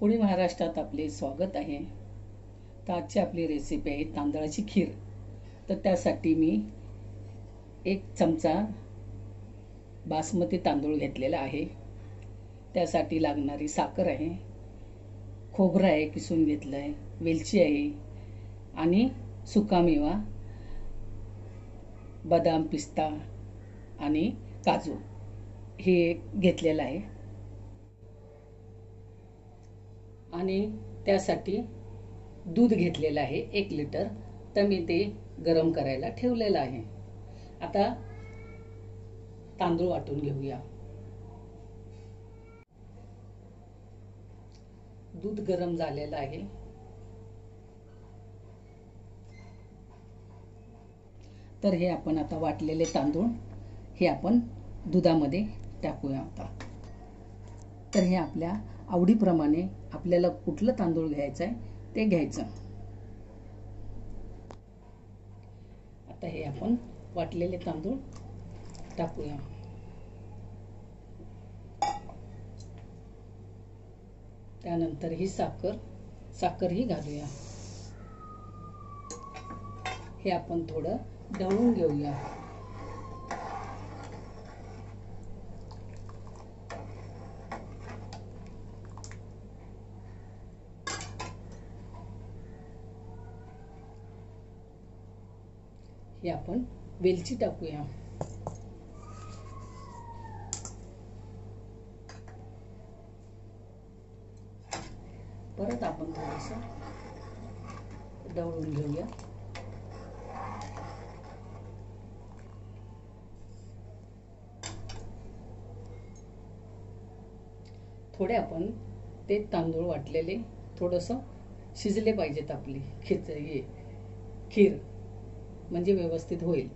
पुणे महाराष्ट्रात आपले स्वागत आहे। तर आजची आपली रेसिपी आहे तांदळाची खीर। तर त्यासाठी मी 1 चमचा बासमती तांदूळ घेतलेला आहे। त्यासाठी लागणारी साखर आहे, खोबरं आहे किसून घेतलंय, वेलची आहे आणि सुकामेवा बदाम, पिस्ता आणि काजू हे घेतलेलं आहे। आणि त्यासाठी दूध घेतलेलं आहे 1 लिटर। तर मी ते गरम करायला ठेवलेलं आहे। आता तांदूळ वाटून घेऊया। दूध गरम झालेलं आहे। तर हे आपण आता वाटलेले तांदूळ हे आपण दुधामध्ये टाकूया आता। तर हे आपल्या आवडीप्रमाणे आपल्याला कुठलं तांदूळ घ्यायचं आहे ते घ्यायचं। आता हे आपण वाटलेले तांदूळ टाकूया। त्यानंतर ही साखर ही घालूया। हे आपण थोडं ढवळून घेऊया। हे आपण वेलची टाकूया। परत आपण थोडंसं ढवळून घेऊया। थोडे आपण ते तांदूळ वाटलेले थोडंसं शिजले पाहिजेत। आपली खीर म्हणजे व्यवस्थित होईल।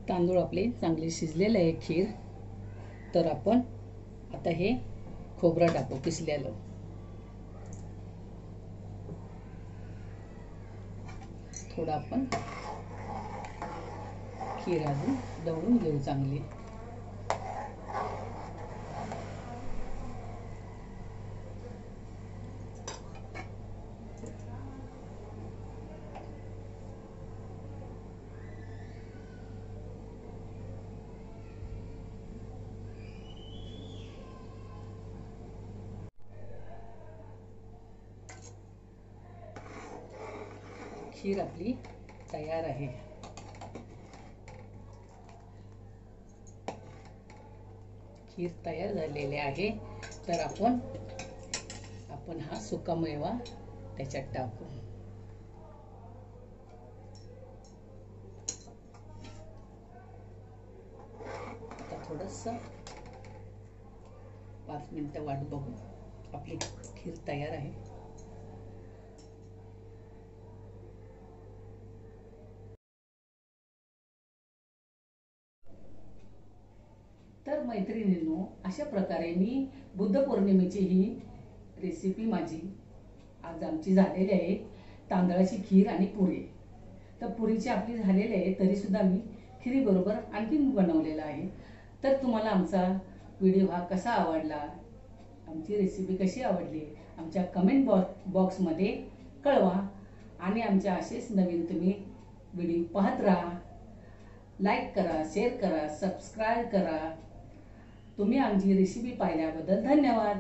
तांदूळ आपले चांगले शिजलेले आहे खीर। तर आपण आता हे खोबरं टाकू किसलेलं। थोडं आपण खीर अजून ढवळून घेऊ चांगली। खीर आपली तयार आहे। खीर तयार झालेली आहे। तर आपण हा सुकामेवा त्याच्यात टाकू। आता थोडंसं 5 मिनिटं वाट बघू। आपली खीर तयार आहे। तर मैत्रिणींनो, अशा प्रकारे मी बुद्ध पौर्णिमेची ही रेसिपी माझी आज आमची झालेली आहे। तांदळाची खीर आणि पुरी। तर पुरीची आपली झालेली आहे, तरी सुद्धा मी खिरी बरोबर आणखीन बनवलेला आहे। तर तुम्हाला आमचा व्हिडिओ हा कसा आवडला, आमची रेसिपी कशी आवडली, आमच्या कमेंट बॉक्समध्ये कळवा। आणि आमच्या असेच नवीन तुम्ही व्हिडिओ पाहत राहा। लाईक करा, शेअर करा, सबस्क्राइब करा। तुम्ही आमची रेसिपी पाहिल्याबद्दल धन्यवाद।